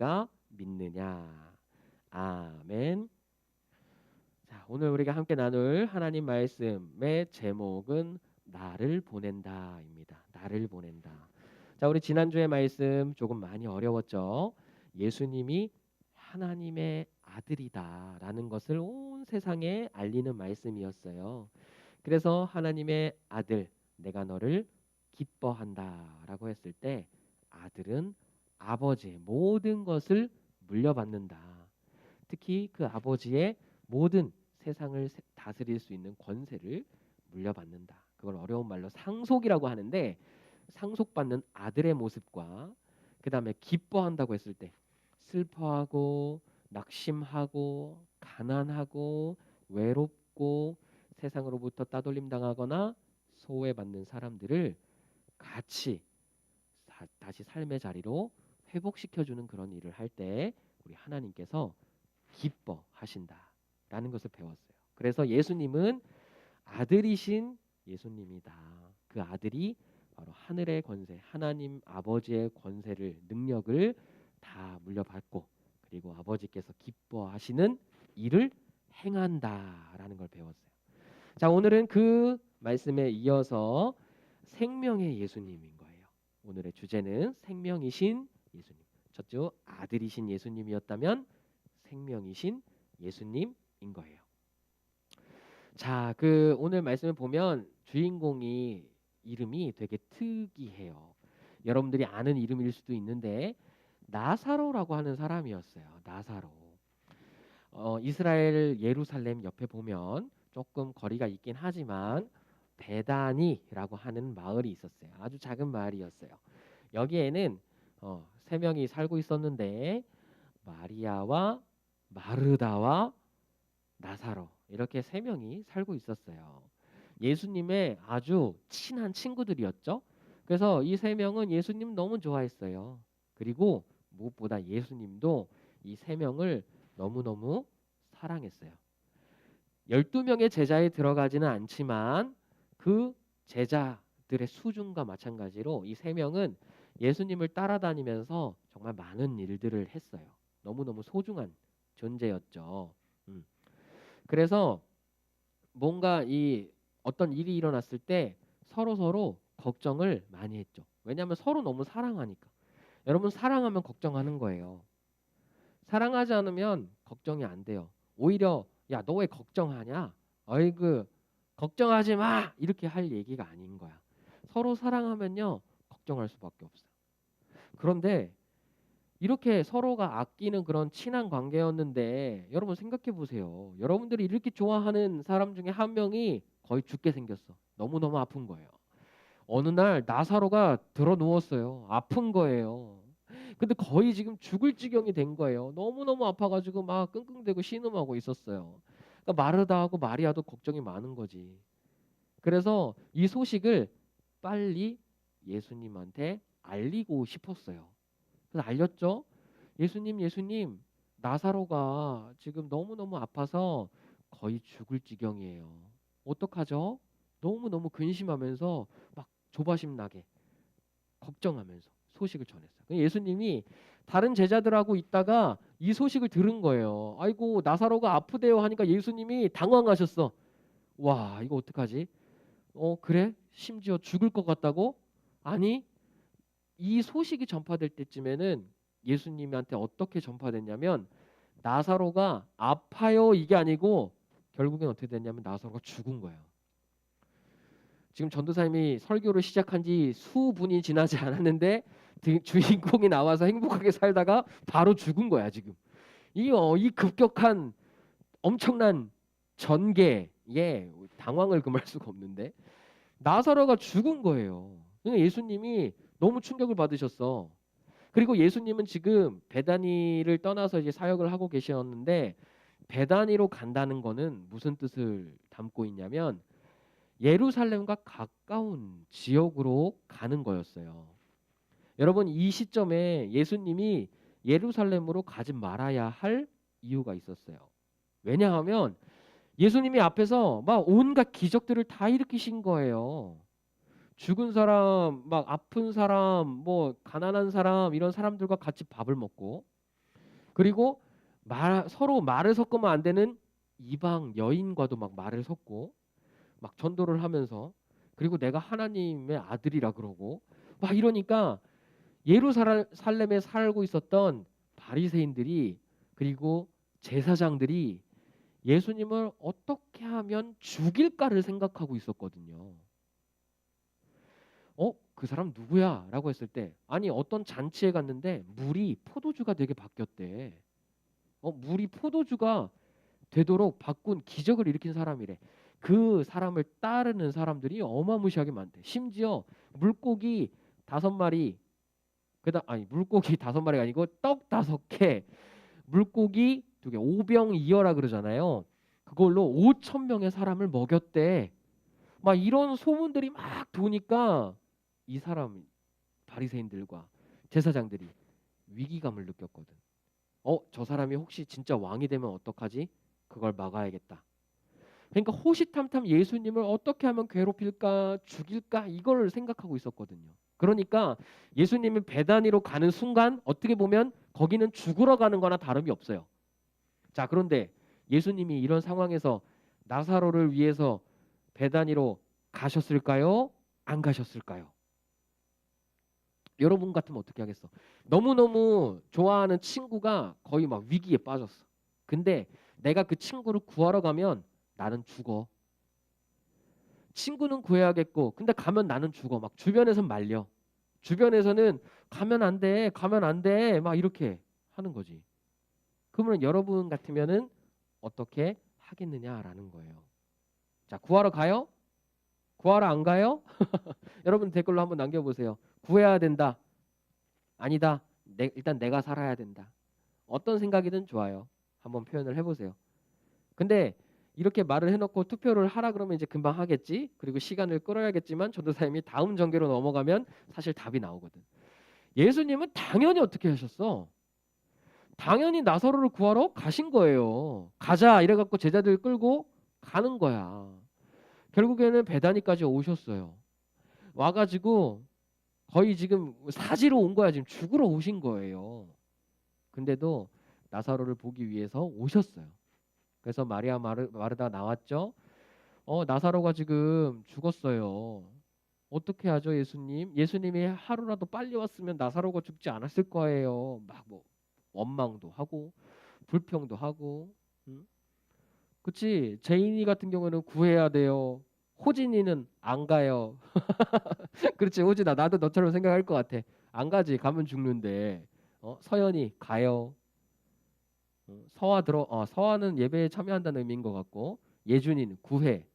우리가 믿느냐. 아멘. 자, 오늘 우리가 함께 나눌 하나님 말씀의 제목은 나를 보낸다입니다. 나를 보낸다. 자, 우리 지난주의 말씀 조금 많이 어려웠죠. 예수님이 하나님의 아들이다라는 것을 온 세상에 알리는 말씀이었어요. 그래서 하나님의 아들, 내가 너를 기뻐한다라고 했을 때 아들은 아버지의 모든 것을 물려받는다. 특히 그 아버지의 모든 세상을 다스릴 수 있는 권세를 물려받는다. 그걸 어려운 말로 상속이라고 하는데 상속받는 아들의 모습과 그 다음에 기뻐한다고 했을 때 슬퍼하고 낙심하고 가난하고 외롭고 세상으로부터 따돌림 당하거나 소외받는 사람들을 같이 다시 삶의 자리로 회복시켜주는 그런 일을 할 때 우리 하나님께서 기뻐하신다라는 것을 배웠어요. 그래서 예수님은 아들이신 예수님이다. 그 아들이 바로 하늘의 권세, 하나님 아버지의 권세를, 능력을 다 물려받고 그리고 아버지께서 기뻐하시는 일을 행한다라는 걸 배웠어요. 자, 오늘은 그 말씀에 이어서 생명의 예수님인 거예요. 오늘의 주제는 생명이신 예수님. 첫째 아들이신 예수님이었다면 생명이신 예수님인 거예요. 자, 그 오늘 말씀을 보면 주인공이 이름이 되게 특이해요. 여러분들이 아는 이름일 수도 있는데 나사로라고 하는 사람이었어요. 나사로. 이스라엘 예루살렘 옆에 보면 조금 거리가 있긴 하지만 베다니라고 하는 마을이 있었어요. 아주 작은 마을이었어요. 여기에는 세 명이 살고 있었는데 마리아와 마르다와 나사로 이렇게 세 명이 살고 있었어요. 예수님의 아주 친한 친구들이었죠. 그래서 이 세 명은 예수님 너무 좋아했어요. 그리고 무엇보다 예수님도 이 세 명을 너무너무 사랑했어요. 12명의 제자에 들어가지는 않지만 그 제자들의 수준과 마찬가지로 이 세 명은 예수님을 따라다니면서 정말 많은 일들을 했어요. 너무너무 소중한 존재였죠. 그래서 뭔가 이 어떤 일이 일어났을 때 서로 걱정을 많이 했죠. 왜냐하면 서로 너무 사랑하니까. 여러분 사랑하면 걱정하는 거예요. 사랑하지 않으면 걱정이 안 돼요. 오히려 야, 너 왜 걱정하냐? 어이구 걱정하지 마! 이렇게 할 얘기가 아닌 거야. 서로 사랑하면요 걱정할 수밖에 없어요. 그런데 이렇게 서로가 아끼는 그런 친한 관계였는데 여러분 생각해 보세요. 여러분들이 이렇게 좋아하는 사람 중에 한 명이 거의 죽게 생겼어. 너무너무 아픈 거예요. 어느 날 나사로가 들어 누웠어요. 아픈 거예요. 근데 거의 지금 죽을 지경이 된 거예요. 너무너무 아파가지고 막 끙끙대고 신음하고 있었어요. 그러니까 마르다하고 마리아도 걱정이 많은 거지. 그래서 이 소식을 빨리 예수님한테 알리고 싶었어요. 그래서 알렸죠. 예수님, 나사로가 지금 너무너무 아파서 거의 죽을 지경이에요. 어떡하죠? 너무너무 근심하면서 막 조바심 나게 걱정하면서 소식을 전했어요. 예수님이 다른 제자들하고 있다가 이 소식을 들은 거예요. 아이고 나사로가 아프대요 하니까 예수님이 당황하셨어. 와 이거 어떡하지? 그래? 심지어 죽을 것 같다고? 아니 이 소식이 전파될 때쯤에는 예수님한테 어떻게 전파됐냐면 나사로가 아파요 이게 아니고 결국엔 어떻게 됐냐면 나사로가 죽은 거예요. 지금 전도사님이 설교를 시작한 지 수분이 지나지 않았는데 주인공이 나와서 행복하게 살다가 바로 죽은 거야 지금. 이 급격한 엄청난 전개에 당황을 금할 수가 없는데 나사로가 죽은 거예요. 그러니까 예수님이 너무 충격을 받으셨어. 그리고 예수님은 지금 베다니를 떠나서 이제 사역을 하고 계셨는데 베다니로 간다는 거는 무슨 뜻을 담고 있냐면 예루살렘과 가까운 지역으로 가는 거였어요. 여러분 이 시점에 예수님이 예루살렘으로 가지 말아야 할 이유가 있었어요. 왜냐하면 예수님이 앞에서 막 온갖 기적들을 다 일으키신 거예요. 죽은 사람, 막 아픈 사람, 뭐 가난한 사람 이런 사람들과 같이 밥을 먹고 그리고 서로 말을 섞으면 안 되는 이방 여인과도 막 말을 섞고 막 전도를 하면서, 그리고 내가 하나님의 아들이라 그러고 막 이러니까 예루살렘에 살고 있었던 바리새인들이, 그리고 제사장들이 예수님을 어떻게 하면 죽일까를 생각하고 있었거든요. 그 사람 누구야? 라고 했을 때, 아니 어떤 잔치에 갔는데 물이 포도주가 되게 바뀌었대. 물이 포도주가 되도록 바꾼 기적을 일으킨 사람이래. 그 사람을 따르는 사람들이 어마무시하게 많대. 심지어 물고기 5마리, 아니 물고기 5마리가 아니고 떡 5개, 물고기 2개, 오병이어라 그러잖아요. 그걸로 5천 명의 사람을 먹였대. 막 이런 소문들이 막 도니까 이 사람 바리새인들과 제사장들이 위기감을 느꼈거든. 저 사람이 혹시 진짜 왕이 되면 어떡하지? 그걸 막아야겠다. 그러니까 호시탐탐 예수님을 어떻게 하면 괴롭힐까, 죽일까, 이걸 생각하고 있었거든요. 그러니까 예수님이 베다니로 가는 순간 어떻게 보면 거기는 죽으러 가는 거나 다름이 없어요. 자, 그런데 예수님이 이런 상황에서 나사로를 위해서 베다니로 가셨을까요? 안 가셨을까요? 여러분 같으면 어떻게 하겠어? 너무너무 좋아하는 친구가 거의 막 위기에 빠졌어. 근데 내가 그 친구를 구하러 가면 나는 죽어. 친구는 구해야겠고, 근데 가면 나는 죽어. 막 주변에선 말려. 주변에서는 가면 안 돼, 가면 안 돼, 막 이렇게 하는 거지. 그러면 여러분 같으면은 어떻게 하겠느냐라는 거예요. 자, 구하러 가요? 구하러 안 가요? 여러분 댓글로 한번 남겨보세요. 구해야 된다. 아니다. 일단 내가 살아야 된다. 어떤 생각이든 좋아요. 한번 표현을 해보세요. 근데 이렇게 말을 해놓고 투표를 하라 그러면 이제 금방 하겠지. 그리고 시간을 끌어야겠지만 전도사님이 다음 전개로 넘어가면 사실 답이 나오거든. 예수님은 당연히 어떻게 하셨어? 당연히 나사로를 구하러 가신 거예요. 가자 이래갖고 제자들 끌고 가는 거야. 결국에는 베다니까지 오셨어요. 와가지고 거의 지금 사지로 온 거야. 지금 죽으러 오신 거예요. 근데도 나사로를 보기 위해서 오셨어요. 그래서 마리아 마르다 나왔죠. 나사로가 지금 죽었어요. 어떻게 하죠, 예수님? 예수님이 하루라도 빨리 왔으면 나사로가 죽지 않았을 거예요. 막 뭐 원망도 하고 불평도 하고, 응? 그치? 제인이 같은 경우는 구해야 돼요. 호진이는 안 가요. 그렇지, 호진아, 나도 너처럼 생각할 것 같아. 안 가지, 가면 죽는데. 서연이 가요. 서화는 예배에 참여한다는 의미인 것 같고, 예준이는 구해.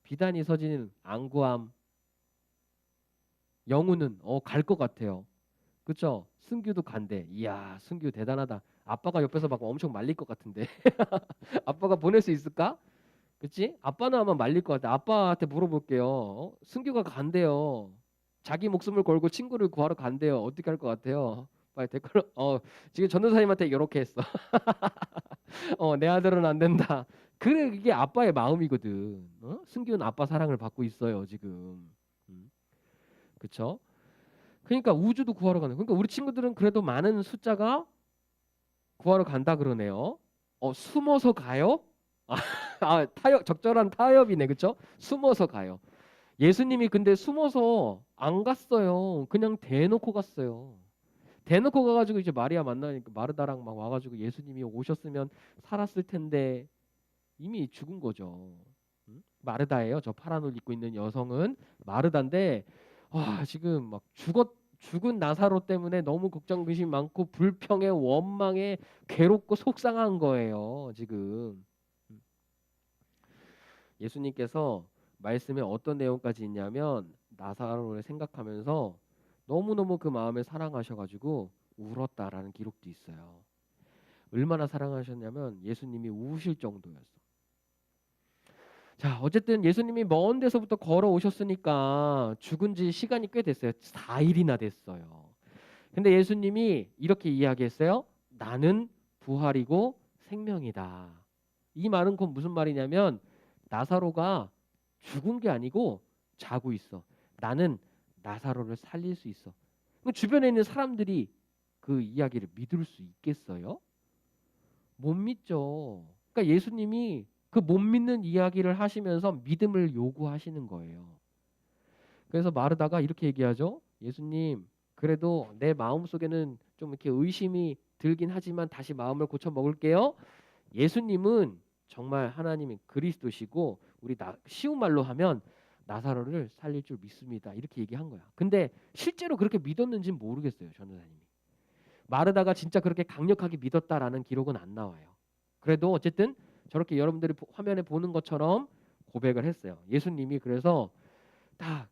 비단이 서진이는 안 구함. 영우는 갈 것 같아요. 그쵸? 승규도 간대. 이야, 승규 대단하다. 아빠가 옆에서 막 엄청 말릴 것 같은데. 아빠가 보낼 수 있을까? 그치? 아빠는 아마 말릴 것 같아. 아빠한테 물어볼게요. 승규가 간대요. 자기 목숨을 걸고 친구를 구하러 간대요. 어떻게 할 것 같아요? 빨리 댓글. 지금 전도사님한테 이렇게 했어. 내 아들은 안 된다. 그래, 이게 아빠의 마음이거든. 승규는 아빠 사랑을 받고 있어요 지금. 음, 그쵸? 그러니까 우주도 구하러 가는. 그러니까 우리 친구들은 그래도 많은 숫자가 구하러 간다 그러네요. 숨어서 가요? 타협, 적절한 타협이네, 그쵸? 숨어서 가요. 예수님이 근데 숨어서 안 갔어요. 그냥 대놓고 갔어요. 대놓고 가가지고 이제 마리아 만나니까 마르다랑 막 와가지고 예수님이 오셨으면 살았을 텐데 이미 죽은 거죠. 마르다예요. 저 파란 옷 입고 있는 여성은 마르다인데, 지금 막 죽은 나사로 때문에 너무 걱정 근심 많고 불평에 원망에 괴롭고 속상한 거예요 지금. 예수님께서 말씀에 어떤 내용까지 있냐면 나사로를 생각하면서 너무너무 그 마음을 사랑하셔가지고 울었다라는 기록도 있어요. 얼마나 사랑하셨냐면 예수님이 우실 정도였어. 자, 어쨌든 예수님이 먼 데서부터 걸어오셨으니까 죽은 지 시간이 꽤 됐어요. 4일이나 됐어요. 근데 예수님이 이렇게 이야기했어요. 나는 부활이고 생명이다. 이 말은 곧 무슨 말이냐면 나사로가 죽은 게 아니고 자고 있어. 나는 나사로를 살릴 수 있어. 주변에 있는 사람들이 그 이야기를 믿을 수 있겠어요? 못 믿죠. 그러니까 예수님이 그 못 믿는 이야기를 하시면서 믿음을 요구하시는 거예요. 그래서 마르다가 이렇게 얘기하죠. 예수님, 그래도 내 마음속에는 좀 이렇게 의심이 들긴 하지만 다시 마음을 고쳐 먹을게요. 예수님은 정말 하나님의 그리스도시고 우리 쉬운 말로 하면 나사로를 살릴 줄 믿습니다. 이렇게 얘기한 거야. 근데 실제로 그렇게 믿었는지는 모르겠어요. 전도사님이. 마르다가 진짜 그렇게 강력하게 믿었다라는 기록은 안 나와요. 그래도 어쨌든 저렇게 여러분들이 화면에 보는 것처럼 고백을 했어요. 예수님이 그래서 딱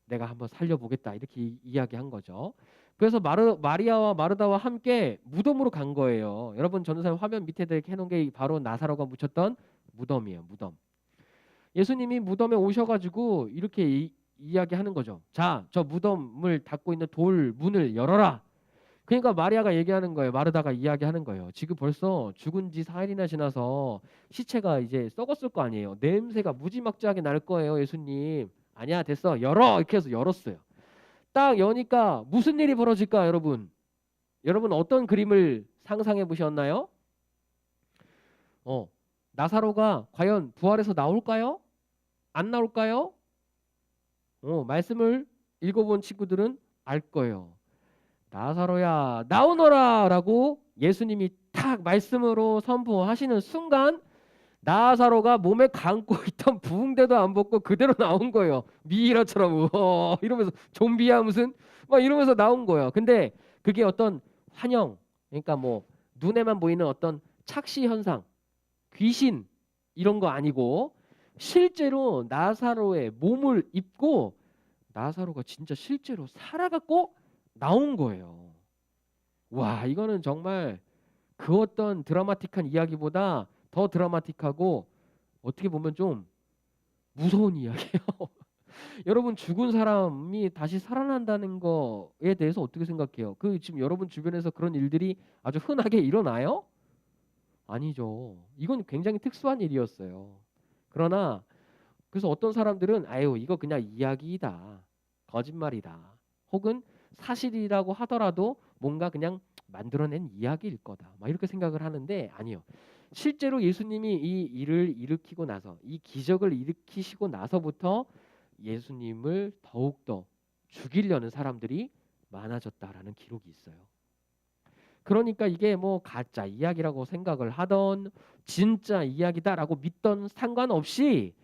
내가 한번 살려보겠다 이렇게 이야기한 거죠. 그래서 마리아와 마르다와 함께 무덤으로 간 거예요. 여러분 전도사님 화면 밑에 이렇게 해놓은 게 바로 나사로가 묻혔던 무덤이에요. 무덤. 예수님이 무덤에 오셔가지고 이렇게 이야기하는 거죠. 자, 저 무덤을 닫고 있는 돌 문을 열어라. 그러니까 마리아가 얘기하는 거예요. 마르다가 이야기하는 거예요. 지금 벌써 죽은 지 4일이나 지나서 시체가 이제 썩었을 거 아니에요. 냄새가 무지막지하게 날 거예요. 예수님. 아니야, 됐어. 열어. 이렇게 해서 열었어요. 딱 여니까 무슨 일이 벌어질까, 여러분? 여러분 어떤 그림을 상상해 보셨나요? 나사로가 과연 부활해서 나올까요? 안 나올까요? 말씀을 읽어본 친구들은 알 거예요. 나사로야 나오너라 라고 예수님이 탁 말씀으로 선포하시는 순간 나사로가 몸에 감고 있던 부흥대도 안 벗고 그대로 나온 거예요. 미이라처럼 이러면서 좀비야 무슨 막 이러면서 나온 거예요. 근데 그게 어떤 환영, 그러니까 뭐 눈에만 보이는 어떤 착시 현상, 귀신 이런 거 아니고 실제로 나사로의 몸을 입고 나사로가 진짜 실제로 살아갖고 나온 거예요. 와, 이거는 정말 그 어떤 드라마틱한 이야기보다 더 드라마틱하고 어떻게 보면 좀 무서운 이야기예요. 여러분 죽은 사람이 다시 살아난다는 거에 대해서 어떻게 생각해요? 그 지금 여러분 주변에서 그런 일들이 아주 흔하게 일어나요? 아니죠. 이건 굉장히 특수한 일이었어요. 그러나 그래서 어떤 사람들은 아유 이거 그냥 이야기이다. 거짓말이다. 혹은 사실이라고 하더라도 뭔가 그냥 만들어낸 이야기일 거다. 막 이렇게 생각을 하는데 아니요. 실제로 예수님이 이 일을 일으키고 나서 이 기적을 일으키시고 나서부터 예수님을 더욱더 죽이려는 사람들이 많아졌다라는 기록이 있어요. 그러니까 이게 뭐 가짜 이야기라고 생각을 하던 진짜 이야기다라고 믿던 상관없이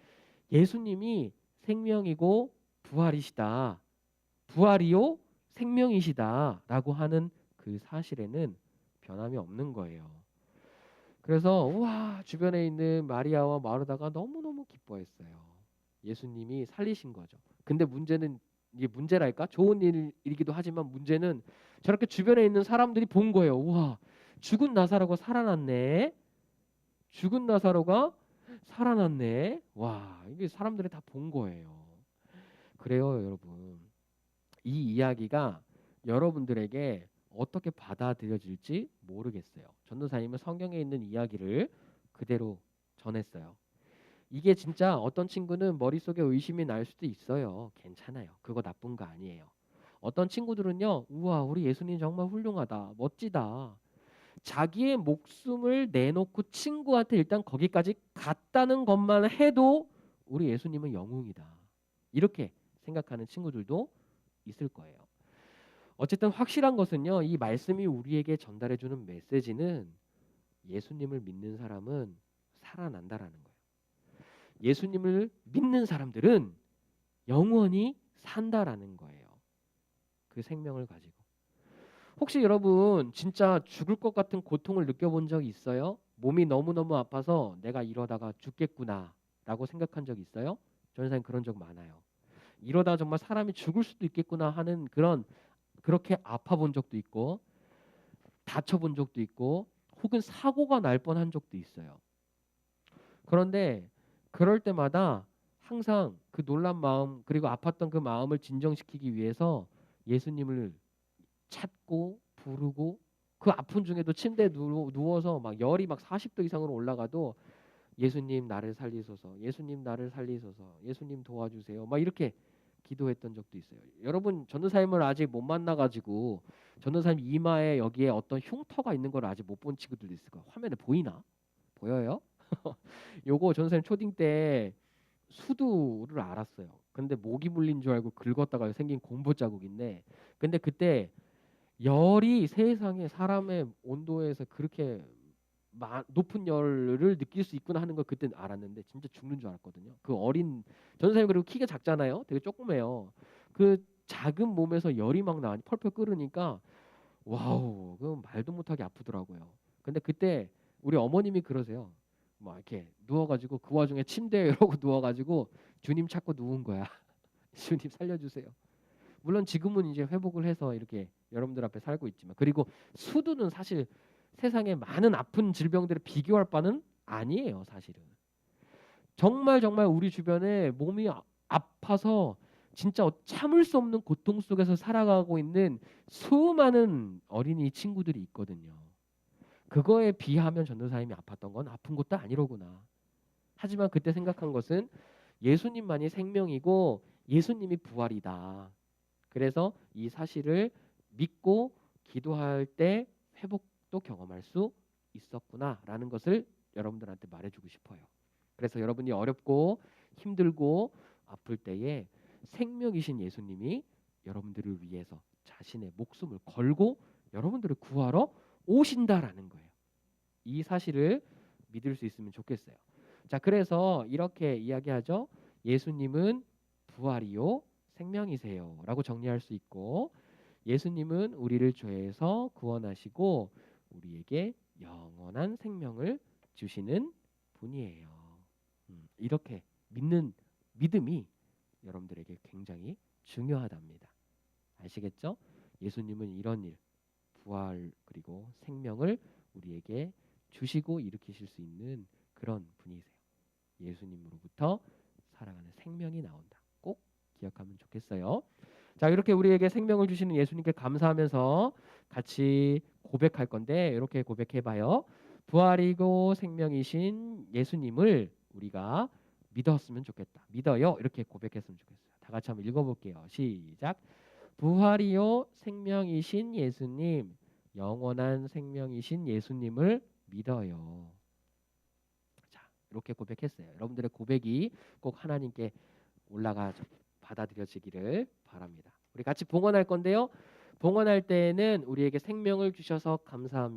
예수님이 생명이고 부활이시다. 부활이요 생명이시다라고 하는 그 사실에는 변함이 없는 거예요. 그래서 우와 주변에 있는 마리아와 마르다가 너무너무 기뻐했어요. 예수님이 살리신 거죠. 근데 문제는 이게 문제랄까? 좋은 일이기도 하지만 문제는 저렇게 주변에 있는 사람들이 본 거예요. 우와 죽은 나사로가 살아났네. 죽은 나사로가 살아났네. 와 이게 사람들이 다 본 거예요. 그래요 여러분. 이 이야기가 여러분들에게 어떻게 받아들여질지 모르겠어요. 전도사님은 성경에 있는 이야기를 그대로 전했어요. 이게 진짜 어떤 친구는 머릿속에 의심이 날 수도 있어요. 괜찮아요. 그거 나쁜 거 아니에요. 어떤 친구들은요. 우와 우리 예수님 정말 훌륭하다. 멋지다. 자기의 목숨을 내놓고 친구한테 일단 거기까지 갔다는 것만 해도 우리 예수님은 영웅이다. 이렇게 생각하는 친구들도 있을 거예요. 어쨌든 확실한 것은요. 이 말씀이 우리에게 전달해주는 메시지는 예수님을 믿는 사람은 살아난다라는 거예요. 예수님을 믿는 사람들은 영원히 산다라는 거예요. 그 생명을 가지고. 혹시 여러분 진짜 죽을 것 같은 고통을 느껴본 적 있어요? 몸이 너무너무 아파서 내가 이러다가 죽겠구나 라고 생각한 적 있어요? 저는 사실 그런 적 많아요. 이러다 정말 사람이 죽을 수도 있겠구나 하는 그렇게 아파 본 적도 있고 다쳐 본 적도 있고 혹은 사고가 날 뻔한 적도 있어요. 그런데 그럴 때마다 항상 그 놀란 마음 그리고 아팠던 그 마음을 진정시키기 위해서 예수님을 찾고 부르고 그 아픈 중에도 침대에 누워서 막 열이 막 40도 이상으로 올라가도 예수님 나를 살리소서 예수님 나를 살리소서 예수님 도와주세요 막 이렇게 기도했던 적도 있어요. 여러분 전도사님을 아직 못 만나가지고 전도사님 이마에 여기에 어떤 흉터가 있는 걸 아직 못 본 친구들도 있을 거예요. 화면에 보이나? 보여요? 요거 전도사님 초딩 때 수두를 알았어요. 근데 모기 물린 줄 알고 긁었다가 생긴 공부 자국인데, 근데 그때 열이 세상에 사람의 온도에서 그렇게 높은 열을 느낄 수 있구나 하는 걸 그때 알았는데 진짜 죽는 줄 알았거든요. 그 어린 전도사님 그리고 키가 작잖아요. 되게 조그매요. 그 작은 몸에서 열이 막 나, 펄펄 끓으니까 와우, 그 말도 못하게 아프더라고요. 근데 그때 우리 어머님이 그러세요. 막 이렇게 누워가지고 그 와중에 침대에 이러고 누워가지고 주님 찾고 누운 거야. 주님 살려주세요. 물론 지금은 이제 회복을 해서 이렇게 여러분들 앞에 살고 있지만, 그리고 수두는 사실 세상에 많은 아픈 질병들을 비교할 바는 아니에요. 사실은 정말 정말 우리 주변에 몸이 아파서 진짜 참을 수 없는 고통 속에서 살아가고 있는 수많은 어린이 친구들이 있거든요. 그거에 비하면 전도사님이 아팠던 건 아픈 것도 아니로구나. 하지만 그때 생각한 것은 예수님만이 생명이고 예수님이 부활이다. 그래서 이 사실을 믿고 기도할 때 회복도 경험할 수 있었구나라는 것을 여러분들한테 말해주고 싶어요. 그래서 여러분이 어렵고 힘들고 아플 때에 생명이신 예수님이 여러분들을 위해서 자신의 목숨을 걸고 여러분들을 구하러 오신다라는 거예요. 이 사실을 믿을 수 있으면 좋겠어요. 자, 그래서 이렇게 이야기하죠. 예수님은 부활이요 생명이세요 라고 정리할 수 있고, 예수님은 우리를 죄에서 구원하시고 우리에게 영원한 생명을 주시는 분이에요. 이렇게 믿는 믿음이 여러분들에게 굉장히 중요하답니다. 아시겠죠? 예수님은 이런 일, 부활 그리고 생명을 우리에게 주시고 일으키실 수 있는 그런 분이세요. 예수님으로부터 살아가는 생명이 나온다. 꼭 기억하면 좋겠어요. 자, 이렇게 우리에게 생명을 주시는 예수님께 감사하면서 같이 고백할 건데, 이렇게 고백해봐요. 부활이고 생명이신 예수님을 우리가 믿었으면 좋겠다. 믿어요. 이렇게 고백했으면 좋겠어요. 다 같이 한번 읽어볼게요. 시작. 부활이요 생명이신 예수님, 영원한 생명이신 예수님을 믿어요. 자, 이렇게 고백했어요. 여러분들의 고백이 꼭 하나님께 올라가 받아들여지기를 바랍니다. 우리 같이 봉헌할 건데요. 봉헌할 때에는 우리에게 생명을 주셔서 감사합니다.